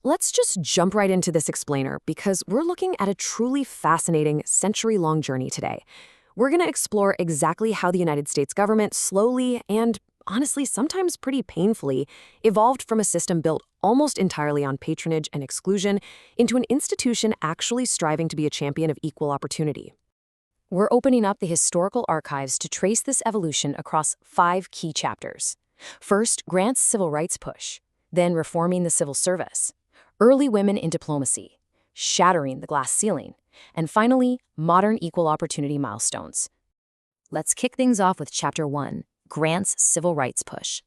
Let's just jump right into this explainer because we're looking at a truly fascinating century-long journey today. We're going to explore exactly how the United States government slowly and, honestly, sometimes pretty painfully, evolved from a system built almost entirely on patronage and exclusion into an institution actually striving to be a champion of equal opportunity. We're opening up the historical archives to trace this evolution across 5 key chapters. First, Grant's civil rights push, then reforming the civil service, early women in diplomacy, shattering the glass ceiling, and finally, modern equal opportunity milestones. Let's kick things off with Chapter 1, Grant's civil rights push.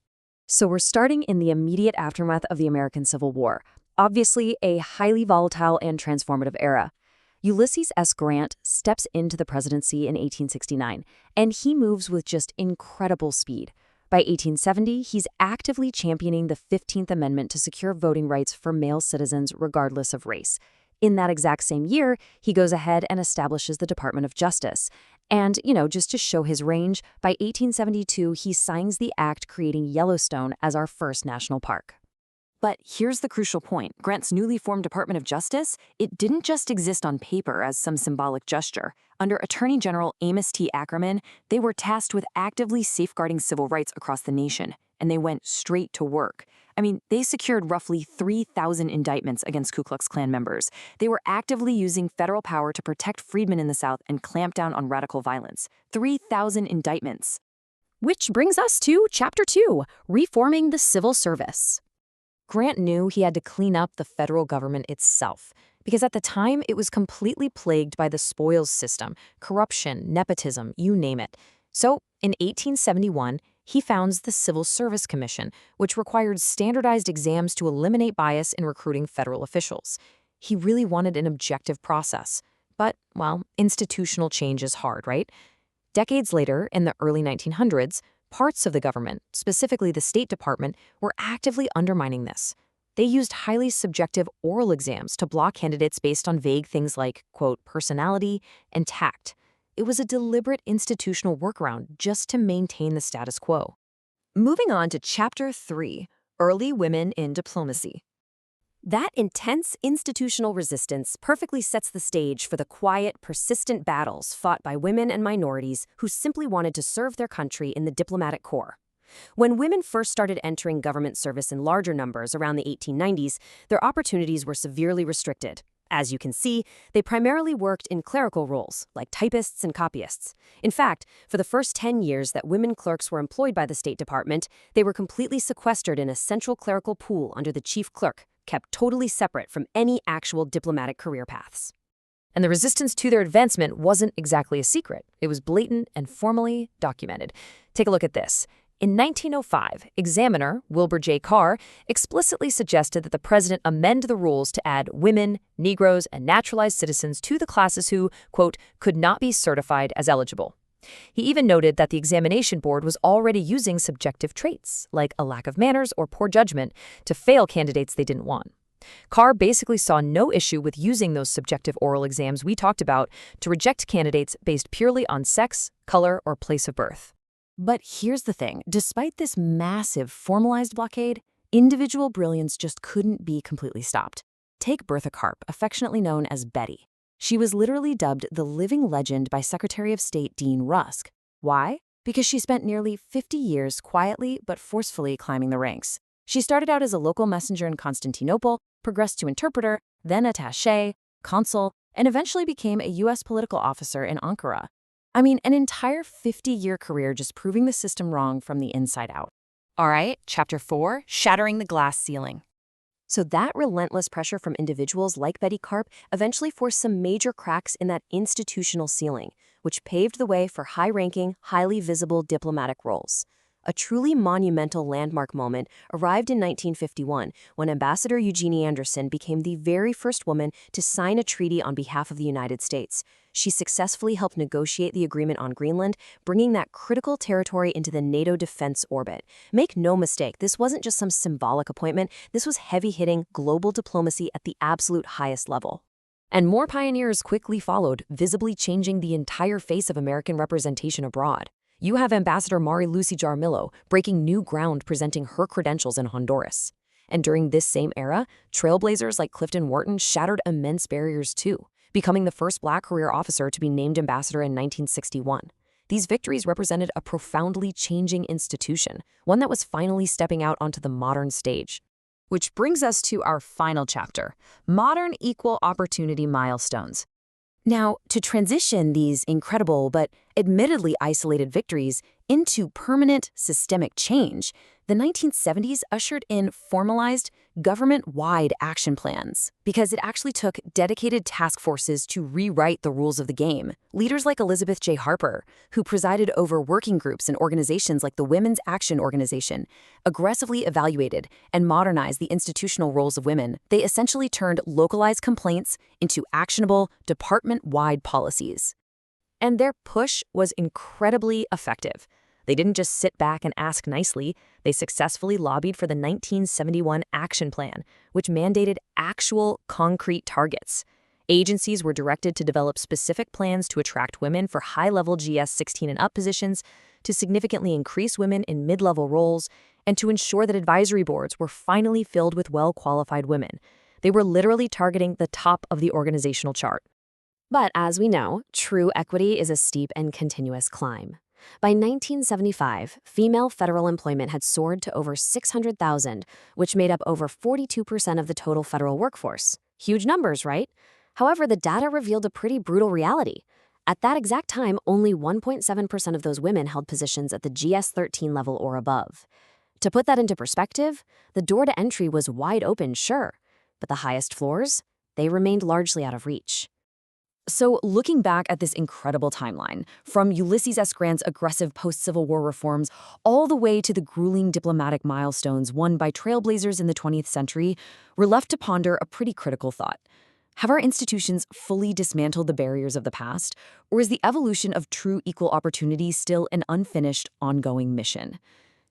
So we're starting in the immediate aftermath of the American Civil War, obviously a highly volatile and transformative era. Ulysses S. Grant steps into the presidency in 1869, and he moves with just incredible speed. By 1870, he's actively championing the 15th Amendment to secure voting rights for male citizens regardless of race. In that exact same year, he goes ahead and establishes the Department of Justice. And, just to show his range, by 1872, he signs the act creating Yellowstone as our first national park. But here's the crucial point. Grant's newly formed Department of Justice, it didn't just exist on paper as some symbolic gesture. Under Attorney General Amos T. Ackerman, they were tasked with actively safeguarding civil rights across the nation, and they went straight to work. They secured roughly 3,000 indictments against Ku Klux Klan members. They were actively using federal power to protect freedmen in the South and clamp down on radical violence. 3,000 indictments. Which brings us to Chapter 2, Reforming the Civil Service. Grant knew he had to clean up the federal government itself, because at the time it was completely plagued by the spoils system, corruption, nepotism, you name it. So, in 1871, he founds the Civil Service Commission, which required standardized exams to eliminate bias in recruiting federal officials. He really wanted an objective process. But, institutional change is hard, right? Decades later, in the early 1900s, parts of the government, specifically the State Department, were actively undermining this. They used highly subjective oral exams to block candidates based on vague things like, quote, personality and tact. It was a deliberate institutional workaround just to maintain the status quo. Moving on to Chapter 3, Early Women in Diplomacy. That intense institutional resistance perfectly sets the stage for the quiet, persistent battles fought by women and minorities who simply wanted to serve their country in the diplomatic corps. When women first started entering government service in larger numbers around the 1890s, their opportunities were severely restricted. As you can see, they primarily worked in clerical roles, like typists and copyists. In fact, for the first 10 years that women clerks were employed by the State Department, they were completely sequestered in a central clerical pool under the chief clerk, kept totally separate from any actual diplomatic career paths. And the resistance to their advancement wasn't exactly a secret. It was blatant and formally documented. Take a look at this. In 1905, examiner Wilbur J. Carr explicitly suggested that the president amend the rules to add women, Negroes, and naturalized citizens to the classes who, quote, could not be certified as eligible. He even noted that the examination board was already using subjective traits, like a lack of manners or poor judgment, to fail candidates they didn't want. Carr basically saw no issue with using those subjective oral exams we talked about to reject candidates based purely on sex, color, or place of birth. But here's the thing. Despite this massive formalized blockade, individual brilliance just couldn't be completely stopped. Take Bertha Karp, affectionately known as Betty. She was literally dubbed the living legend by Secretary of State Dean Rusk. Why? Because she spent nearly 50 years quietly but forcefully climbing the ranks. She started out as a local messenger in Constantinople, progressed to interpreter, then attaché, consul, and eventually became a U.S. political officer in Ankara. An entire 50-year career just proving the system wrong from the inside out. All right, Chapter 4, Shattering the Glass Ceiling. So that relentless pressure from individuals like Betty Karp eventually forced some major cracks in that institutional ceiling, which paved the way for high-ranking, highly visible diplomatic roles. A truly monumental landmark moment arrived in 1951 when Ambassador Eugenie Anderson became the very first woman to sign a treaty on behalf of the United States. She successfully helped negotiate the agreement on Greenland, bringing that critical territory into the NATO defense orbit. Make no mistake, this wasn't just some symbolic appointment. This was heavy-hitting global diplomacy at the absolute highest level. And more pioneers quickly followed, visibly changing the entire face of American representation abroad. You have Ambassador Mari Lucy Jaramillo breaking new ground presenting her credentials in Honduras. And during this same era, trailblazers like Clifton Wharton shattered immense barriers too, becoming the first Black career officer to be named ambassador in 1961. These victories represented a profoundly changing institution, one that was finally stepping out onto the modern stage. Which brings us to our final chapter, modern equal opportunity milestones. Now, to transition these incredible but admittedly isolated victories into permanent systemic change, the 1970s ushered in formalized government-wide action plans because it actually took dedicated task forces to rewrite the rules of the game. Leaders like Elizabeth J. Harper, who presided over working groups and organizations like the Women's Action Organization, aggressively evaluated and modernized the institutional roles of women. They essentially turned localized complaints into actionable, department-wide policies. And their push was incredibly effective. They didn't just sit back and ask nicely, they successfully lobbied for the 1971 Action Plan, which mandated actual, concrete targets. Agencies were directed to develop specific plans to attract women for high-level GS-16 and up positions, to significantly increase women in mid-level roles, and to ensure that advisory boards were finally filled with well-qualified women. They were literally targeting the top of the organizational chart. But as we know, true equity is a steep and continuous climb. By 1975, female federal employment had soared to over 600,000, which made up over 42% of the total federal workforce. Huge numbers, right? However, the data revealed a pretty brutal reality. At that exact time, only 1.7% of those women held positions at the GS-13 level or above. To put that into perspective, the door to entry was wide open, sure, but the highest floors, they remained largely out of reach. So looking back at this incredible timeline, from Ulysses S. Grant's aggressive post-Civil War reforms all the way to the grueling diplomatic milestones won by trailblazers in the 20th century, we're left to ponder a pretty critical thought. Have our institutions fully dismantled the barriers of the past, or is the evolution of true equal opportunity still an unfinished, ongoing mission?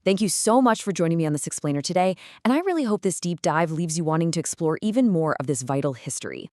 Thank you so much for joining me on this explainer today, and I really hope this deep dive leaves you wanting to explore even more of this vital history.